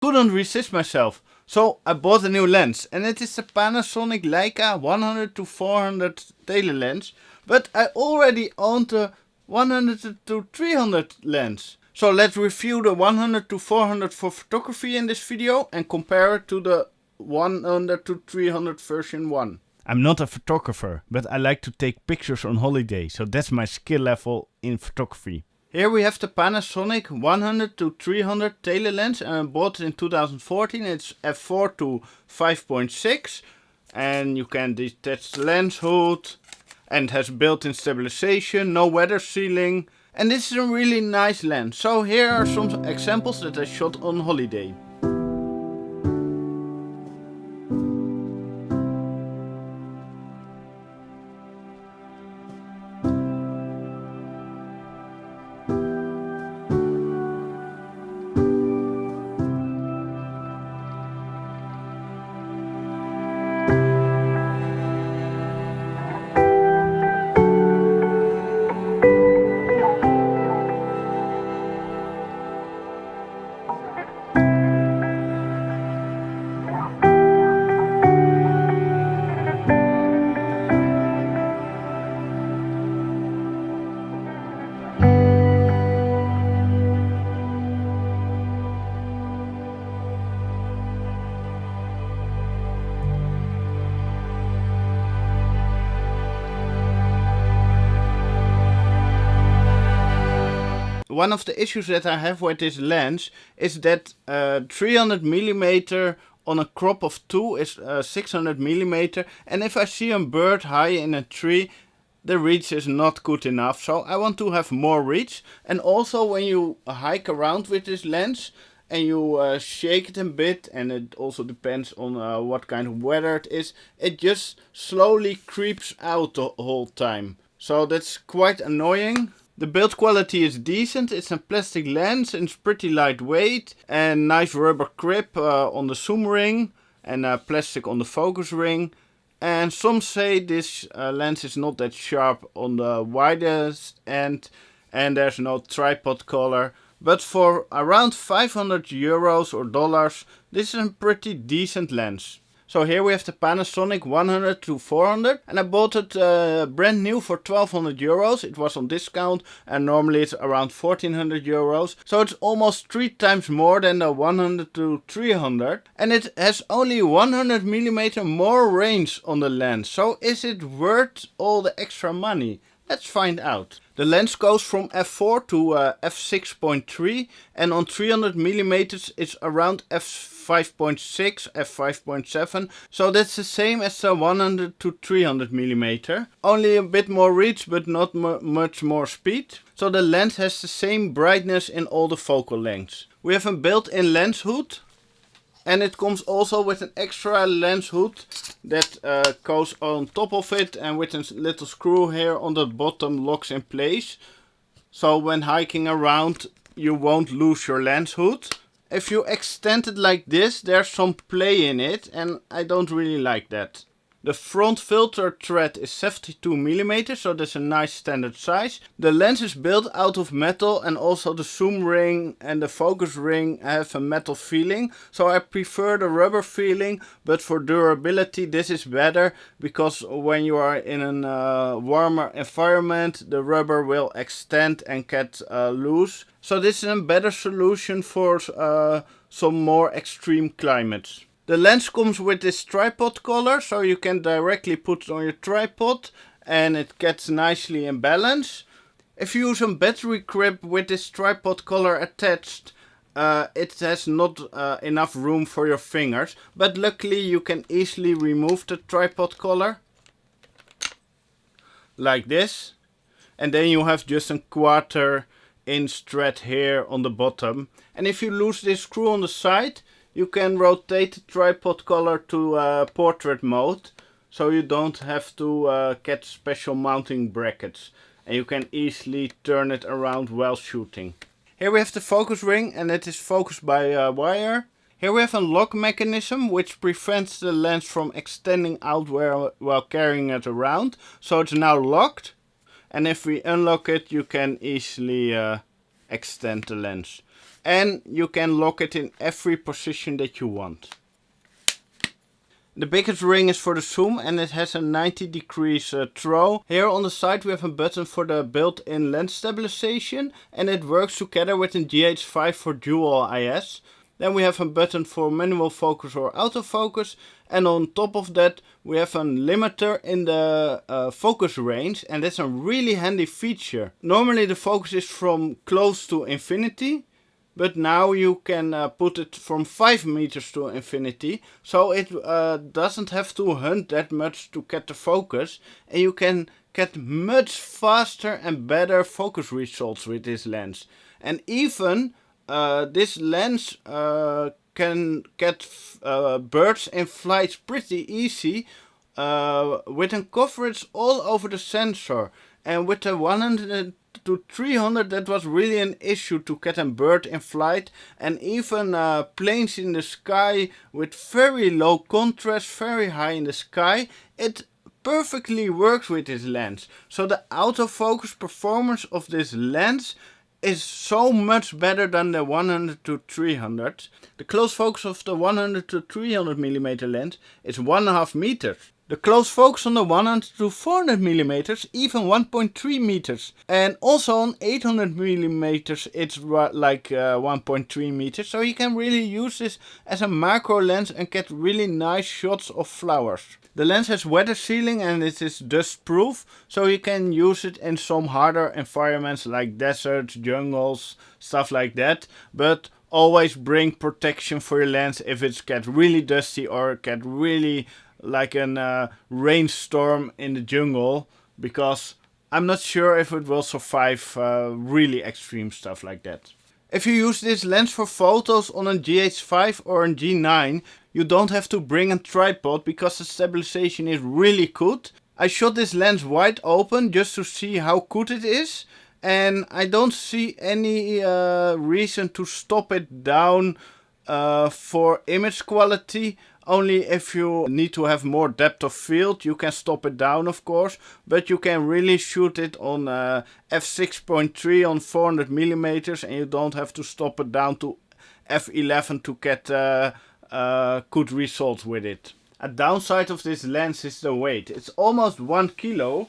couldn't resist myself. So I bought a new lens, and it is the Panasonic Leica 100-400 telelens, but I already owned the 100-300 lens. So let's review the 100-400 for photography in this video and compare it to the 100-300 version 1. I'm not a photographer, but I like to take pictures on holiday, so that's my skill level in photography. Here we have the Panasonic 100-300 telelens, and I bought it in 2014. It's f4 to 5.6, and you can detach the lens hood, and has built-in stabilization, no weather sealing, and this is a really nice lens. So here are some examples that I shot on holiday. One of the issues that I have with this lens is that 300mm on a crop of 2 is 600mm, and if I see a bird high in a tree, the reach is not good enough. So I want to have more reach. And also when you hike around with this lens and you shake it a bit, and it also depends on what kind of weather it is, it just slowly creeps out the whole time. So that's quite annoying. The build quality is decent. It's a plastic lens and it's pretty lightweight, and nice rubber grip on the zoom ring, and plastic on the focus ring. And some say this lens is not that sharp on the widest end, and there's no tripod collar. But for around 500 euros or dollars, this is a pretty decent lens. So here we have the Panasonic 100-400, and I bought it brand new for 1200 euros. It was on discount, and normally it's around 1400 euros. So it's almost 3 times more than the 100-300, and it has only 100mm more range on the lens. So is it worth all the extra money? Let's find out. The lens goes from f4 to f6.3, and on 300mm it's around f5.6, f5.7, so that's the same as the 100-300mm. Only a bit more reach, but not much more speed. So the lens has the same brightness in all the focal lengths. We have a built-in lens hood, and it comes also with an extra lens hood that goes on top of it, and with a little screw here on the bottom locks in place. So when hiking around you won't lose your lens hood. If you extend it like this, there's some play in it, and I don't really like that. The front filter thread is 72mm, so that's a nice standard size. The lens is built out of metal, and also the zoom ring and the focus ring have a metal feeling. So I prefer the rubber feeling, but for durability this is better, because when you are in a warmer environment, the rubber will extend and get loose. So this is a better solution for some more extreme climates. The lens comes with this tripod collar, so you can directly put it on your tripod and it gets nicely in balance. If you use a battery grip with this tripod collar attached, it has not enough room for your fingers, but luckily you can easily remove the tripod collar like this, and then you have just a 1/4" thread here on the bottom. And if you lose this screw on the side, you can rotate the tripod collar to portrait mode, so you don't have to get special mounting brackets, and you can easily turn it around while shooting. Here we have the focus ring, and it is focused by wire. Here we have a lock mechanism which prevents the lens from extending out while carrying it around, so it's now locked, and if we unlock it you can easily extend the lens. and you can lock it in every position that you want. The biggest ring is for the zoom and it has a 90 degrees throw. Here on the side we have a button for the built-in lens stabilization, and it works together with the GH5 for dual IS. Then we have a button for manual focus or autofocus, and on top of that we have a limiter in the focus range, and that's a really handy feature. Normally the focus is from close to infinity, but now you can put it from 5 meters to infinity, so it doesn't have to hunt that much to get the focus, and you can get much faster and better focus results with this lens. And even this lens can get birds in flight pretty easy with a coverage all over the sensor. And with the 100 to 300 that was really an issue to get a bird in flight, and even planes in the sky with very low contrast, very high in the sky. It perfectly works with this lens. So the autofocus performance of this lens is so much better than the 100 to 300. The close focus of the 100 to 300 mm lens is 1.5 meters. The close focus on the 100 to 400 mm even 1.3 meters. And also on 800 mm it's like 1.3 meters. So you can really use this as a macro lens and get really nice shots of flowers. The lens has weather sealing and it is dust proof, so you can use it in some harder environments like deserts, jungles, stuff like that. But always bring protection for your lens if it gets really dusty or get really like a rainstorm in the jungle, because I'm not sure if it will survive really extreme stuff like that. If you use this lens for photos on a GH5 or a G9, you don't have to bring a tripod because the stabilization is really good. I shot this lens wide open just to see how good it is, and I don't see any reason to stop it down for image quality. Only if you need to have more depth of field, you can stop it down, of course. But you can really shoot it on f6.3 on 400 mm, and you don't have to stop it down to f11 to get good results with it. A downside of this lens is the weight. It's almost 1 kilo.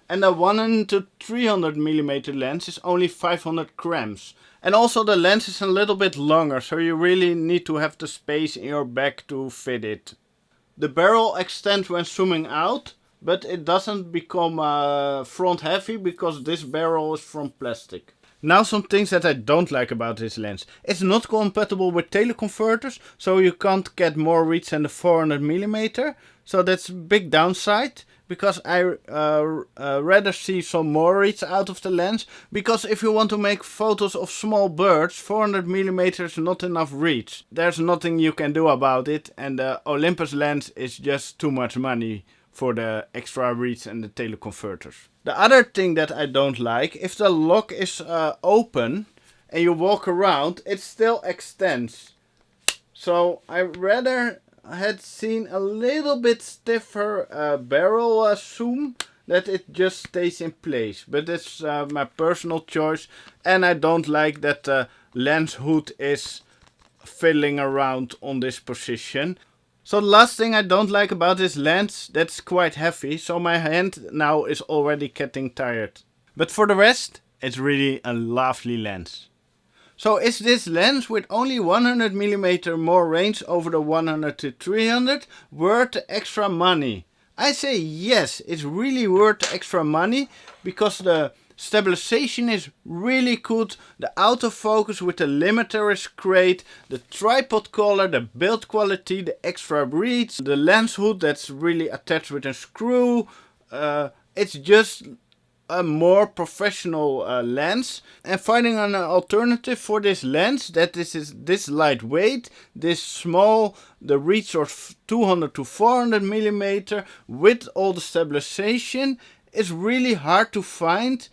And the 100 to 300 mm lens is only 500 grams. And also the lens is a little bit longer, so you really need to have the space in your bag to fit it. The barrel extends when zooming out, but it doesn't become front heavy because this barrel is from plastic. Now some things that I don't like about this lens. It's not compatible with teleconverters, so you can't get more reach than the 400 mm. So that's a big downside, because I rather see some more reach out of the lens. Because if you want to make photos of small birds, 400 mm is not enough reach. There's nothing you can do about it, and the Olympus lens is just too much money for the extra reach and the teleconverters. The other thing that I don't like, if the lock is open and you walk around, it still extends. So I rather had seen a little bit stiffer barrel zoom, that it just stays in place. But it's my personal choice, and I don't like that the lens hood is fiddling around on this position. So the last thing I don't like about this lens, that's quite heavy, so my hand now is already getting tired. But for the rest, it's really a lovely lens. So is this lens with only 100 mm more range over the 100 to 300 worth the extra money? I say yes, it's really worth the extra money, because the stabilization is really good, the autofocus with the limiter is great, the tripod color, the build quality, the extra reach, the lens hood that's really attached with a screw. It's just a more professional lens, and finding an alternative for this lens that is this lightweight, this small, the reach of 200 to 400 mm with all the stabilization is really hard to find.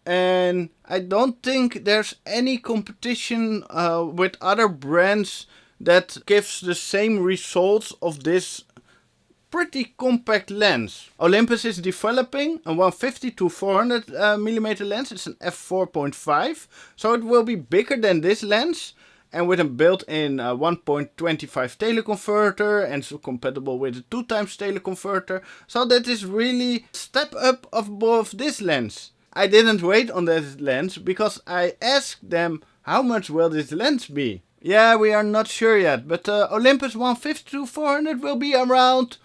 And I don't think there's any competition with other brands that gives the same results of this pretty compact lens. Olympus is developing a 150-400mm lens. It's an f4.5, so it will be bigger than this lens. And with a built-in 1.25 teleconverter and so compatible with a 2x teleconverter. So that is really a step up above this lens. I didn't wait on this lens because I asked them how much will this lens be. Yeah, we are not sure yet, but Olympus 150-400 will be around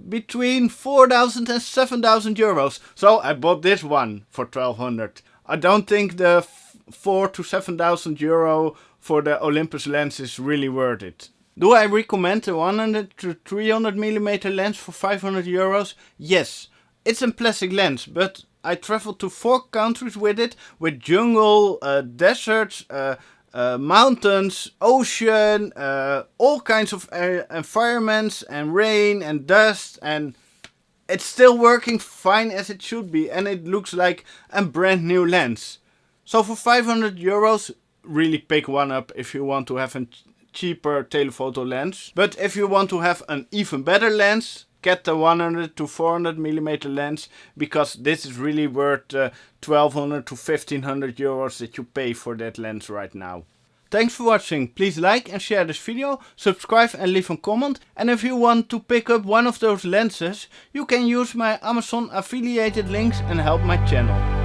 between 4,000 and 7,000 euros. So I bought this one for 1,200. I don't think the 4,000 to 7,000 euro for the Olympus lens is really worth it. Do I recommend the 100-300mm lens for 500 euros? Yes, it's a plastic lens, but I traveled to 4 countries with it, with jungle, deserts, mountains, ocean, all kinds of environments and rain and dust, and it's still working fine as it should be, and it looks like a brand new lens. So for 500 euros, really pick one up if you want to have a cheaper telephoto lens. But if you want to have an even better lens, get the 100-400mm lens, because this is really worth 1,200 to 1,500 euros that you pay for that lens right now. Thanks for watching. Please like and share this video, subscribe and leave a comment. And if you want to pick up one of those lenses, you can use my Amazon affiliated links and help my channel.